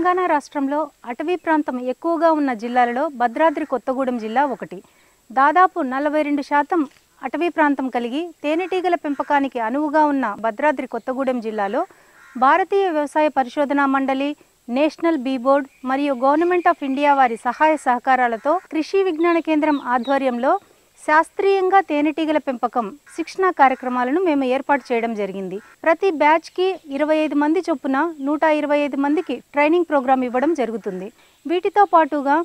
తెలంగాణ రాష్ట్రంలో అటవీ ప్రాంతం ఎక్కువగా ఉన్న జిల్లాలలో భద్రాద్రి కొత్తగూడెం జిల్లా ఒకటి. దాదాపు 42% అటవీ ప్రాంతం కలిగి తేనెటీగల పెంపకానికి అనువుగా ఉన్న భద్రాద్రి కొత్తగూడెం జిల్లాలో భారతీయ వ్యవసాయ పరిశోధనా మండలి, నేషనల్ బీ బోర్డ్ మరియు గవర్నమెంట్ ఆఫ్ ఇండియా వారి సహాయ సహకారాలతో కృషి విజ్ఞాన కేంద్రం ఆధ్వర్యంలో శాస్త్రీయంగా తేనెటీగల పెంపకం శిక్షణా కార్యక్రమాలను మేము ఏర్పాటు చేయడం జరిగింది. ప్రతి బ్యాచ్కి 25 మంది చొప్పున 125 మందికి ట్రైనింగ్ ప్రోగ్రాం ఇవ్వడం జరుగుతుంది. వీటితో పాటుగా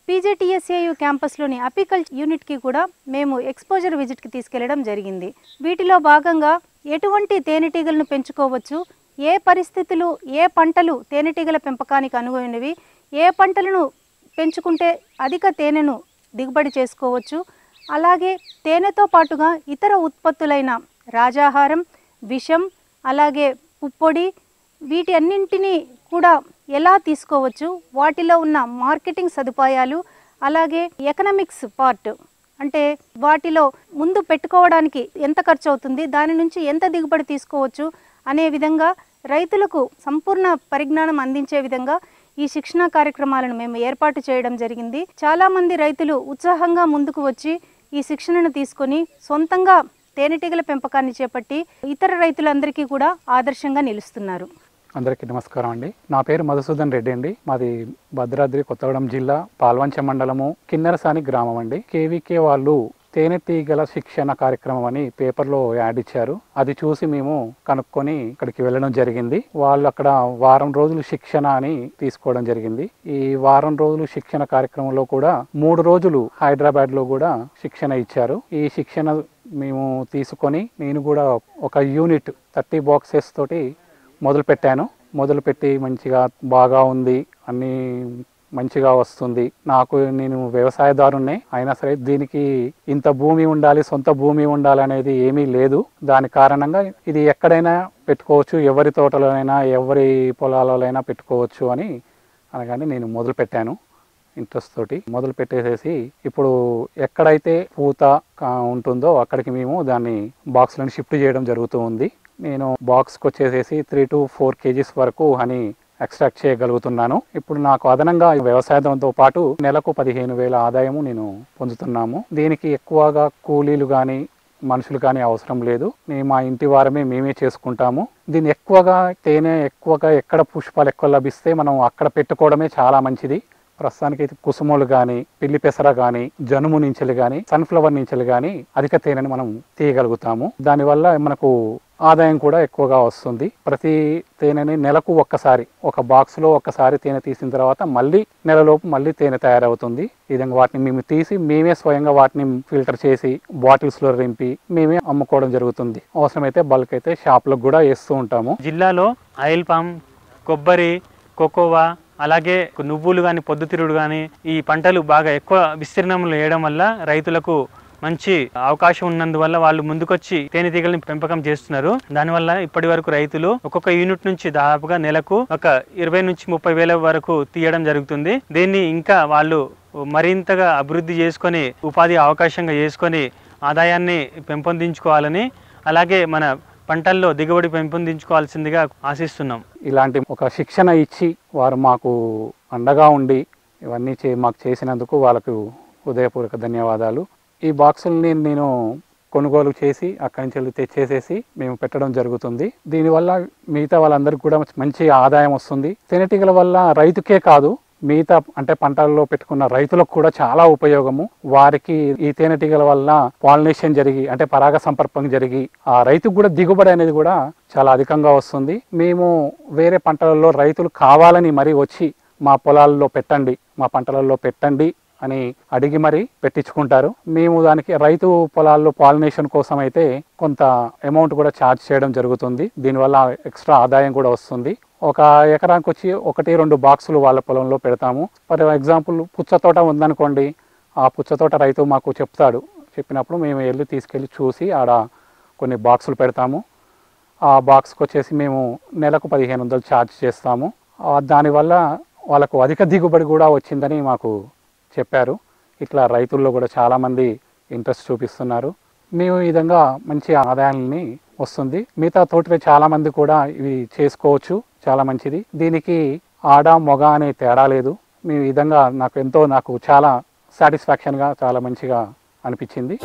పీజేటీఎస్ఏయు క్యాంపస్లోని అపికల్చర్ యూనిట్కి కూడా మేము ఎక్స్పోజర్ విజిట్కి తీసుకెళ్లడం జరిగింది. వీటిలో భాగంగా ఎటువంటి తేనెటీగలను పెంచుకోవచ్చు, ఏ పరిస్థితులు, ఏ పంటలు తేనెటీగల పెంపకానికి అనువైనవి, ఏ పంటలను పెంచుకుంటే అధిక తేనెను దిగుబడి చేసుకోవచ్చు, అలాగే తేనెతో పాటుగా ఇతర ఉత్పత్తులైన రాజాహారం, విషం, అలాగే పుప్పొడి వీటి అన్నింటినీ కూడా ఎలా తీసుకోవచ్చు, వాటిలో ఉన్న మార్కెటింగ్ సదుపాయాలు, అలాగే ఎకనామిక్స్ పార్ట్ అంటే వాటిలో ముందు పెట్టుకోవడానికి ఎంత ఖర్చు అవుతుంది, దాని నుంచి ఎంత దిగుబడి తీసుకోవచ్చు అనే విధంగా రైతులకు సంపూర్ణ పరిజ్ఞానం అందించే విధంగా ఈ శిక్షణా కార్యక్రమాలను మేము ఏర్పాటు చేయడం జరిగింది. చాలామంది రైతులు ఉత్సాహంగా ముందుకు వచ్చి ఈ శిక్షణను తీసుకొని సొంతంగా తేనెటీగల పెంపకాన్ని చేపట్టి ఇతర రైతులందరికీ కూడా ఆదర్శంగా నిలుస్తున్నారు. అందరికీ నమస్కారం అండి. నా పేరు మధుసూదన్ రెడ్డి అండి. మాది భద్రాద్రి కొత్తగూడెం జిల్లా పాల్వంచ మండలము కిన్నెరసాని గ్రామం అండి. కేవీకే వాళ్ళు తేనెటీగల శిక్షణ కార్యక్రమం అని పేపర్లో యాడ్ ఇచ్చారు. అది చూసి మేము కనుక్కొని ఇక్కడికి వెళ్ళడం జరిగింది. వాళ్ళు అక్కడ వారం రోజులు శిక్షణ అని తీసుకోవడం జరిగింది. ఈ వారం రోజులు శిక్షణ కార్యక్రమంలో కూడా 3 రోజులు హైదరాబాద్ లో కూడా శిక్షణ ఇచ్చారు. ఈ శిక్షణ మేము తీసుకొని నేను కూడా ఒక యూనిట్ 30 బాక్సెస్ తోటి మొదలుపెట్టి మంచిగా బాగా ఉంది, అన్ని మంచిగా వస్తుంది. నేను వ్యవసాయదారునే అయినా సరే దీనికి ఇంత భూమి ఉండాలి, సొంత భూమి ఉండాలి అనేది ఏమీ లేదు. దాని కారణంగా ఇది ఎక్కడైనా పెట్టుకోవచ్చు, ఎవరి తోటలోనైనా ఎవరి పొలాలైనా పెట్టుకోవచ్చు అని అనగానే నేను మొదలుపెట్టాను. ఇంట్రెస్ట్ తోటి మొదలు పెట్టేసేసి ఇప్పుడు ఎక్కడైతే పూత ఉంటుందో అక్కడికి మేము దాన్ని బాక్స్లను షిఫ్ట్ చేయడం జరుగుతూ ఉంది. నేను బాక్స్కి వచ్చేసేసి 3 to 4 kgs వరకు హనీ ఎక్స్ట్రాక్ట్ చేయగలుగుతున్నాను. ఇప్పుడు నాకు అదనంగా వ్యవసాయంతో పాటు నెలకు 15,000 ఆదాయము నేను పొందుతున్నాము. దీనికి ఎక్కువగా కూలీలు కానీ మనుషులు కానీ అవసరం లేదు. మా ఇంటి వారమే మేమే చేసుకుంటాము. దీన్ని తేనె ఎక్కువగా ఎక్కడ పుష్పాలు ఎక్కువ లభిస్తే మనం అక్కడ పెట్టుకోవడమే చాలా మంచిది. ప్రస్తుతానికి అయితే కుసుమలు కానీ, పిల్లి పెసర కానీ, జనుము నుంచెలు కానీ, సన్ఫ్లవర్ నుంచెలు కానీ అధిక తేనెని మనం తీయగలుగుతాము. దానివల్ల మనకు ఆదాయం కూడా ఎక్కువగా వస్తుంది. ప్రతి తేనెని నెలకు ఒక్కసారి ఒక బాక్స్లో ఒక్కసారి తేనె తీసిన తర్వాత మళ్ళీ నెలలోపు మళ్ళీ తేనె తయారవుతుంది. ఈ విధంగా వాటిని మేము తీసి మేమే స్వయంగా వాటిని ఫిల్టర్ చేసి బాటిల్స్లో రింపి మేమే అమ్ముకోవడం జరుగుతుంది. అవసరమైతే బల్క్ అయితే షాప్లకు కూడా వేస్తూ ఉంటాము. జిల్లాలో ఆయిల్ పామ్, కొబ్బరి, కోకోవా, అలాగే నువ్వులు కానీ, పొద్దుతిరుగుడు కానీ ఈ పంటలు బాగా ఎక్కువ విస్తీర్ణంలో వేయడం వల్ల రైతులకు మంచి అవకాశం ఉన్నందువల్ల వాళ్ళు ముందుకొచ్చి తేనెటీగల్ని పెంపకం చేస్తున్నారు. దానివల్ల ఇప్పటి వరకు రైతులు ఒక్కొక్క యూనిట్ నుంచి దాదాపుగా నెలకు ఒక 20 నుంచి 30 వేల వరకు తీయడం జరుగుతుంది. దీన్ని ఇంకా వాళ్ళు మరింతగా అభివృద్ధి చేసుకొని ఉపాధి అవకాశంగా చేసుకొని ఆదాయాన్ని పెంపొందించుకోవాలని, అలాగే మన పంటల్లో దిగుబడి పెంపొందించుకోవాల్సిందిగా ఆశిస్తున్నాం. ఇలాంటి ఒక శిక్షణ ఇచ్చి వారు మాకు అండగా ఉండి ఇవన్నీ మాకు చేసినందుకు వాళ్ళకు హృదయపూర్వక ధన్యవాదాలు. ఈ బాక్సుల్ని నేను కొనుగోలు చేసి అక్కడి నుంచి తెచ్చేసేసి మేము పెట్టడం జరుగుతుంది. దీనివల్ల మిగతా వాళ్ళందరికీ కూడా మంచి ఆదాయం వస్తుంది. తేనెటీగల వల్ల రైతుకే కాదు, మిగతా అంటే పంటల్లో పెట్టుకున్న రైతులకు కూడా చాలా ఉపయోగము. వారికి ఈ తేనెటీగల వల్ల పాలినేషన్ జరిగి అంటే పరాగ సంపర్కం జరిగి ఆ రైతుకు కూడా దిగుబడి అనేది కూడా చాలా అధికంగా వస్తుంది. మేము వేరే పంటలలో రైతులు కావాలని మరి వచ్చి మా పొలాల్లో పెట్టండి, మా పంటలలో పెట్టండి అని అడిగి మరి పెట్టించుకుంటారు. మేము దానికి రైతు పొలాల్లో పాలినేషన్ కోసం అయితే కొంత అమౌంట్ కూడా ఛార్జ్ చేయడం జరుగుతుంది. దీనివల్ల ఎక్స్ట్రా ఆదాయం కూడా వస్తుంది. ఒక ఎకరానికి వచ్చి 1-2 బాక్సులు వాళ్ళ పొలంలో పెడతాము. ఫర్ ఎగ్జాంపుల్ పుచ్చ తోట ఉందనుకోండి, ఆ పుచ్చ తోట రైతు మాకు చెప్తాడు. చెప్పినప్పుడు మేము తీసుకెళ్ళి చూసి ఆడ కొన్ని బాక్సులు పెడతాము. ఆ బాక్స్కి వచ్చేసి మేము నెలకు 1,500 ఛార్జ్ చేస్తాము. దానివల్ల వాళ్ళకు అధిక దిగుబడి కూడా వచ్చిందని మాకు చెప్పారు. ఇట్లా రైతుల్లో కూడా చాలామంది ఇంట్రెస్ట్ చూపిస్తున్నారు. మేము ఈ విధంగా మంచి ఆదాయాన్ని వస్తుంది. మిగతా తోటలో చాలామంది కూడా ఇవి చేసుకోవచ్చు, చాలా మంచిది. దీనికి ఆడ మగ అనే తేడా లేదు. ఈ విధంగా నాకు చాలా సాటిస్ఫాక్షన్గా చాలా మంచిగా అనిపించింది.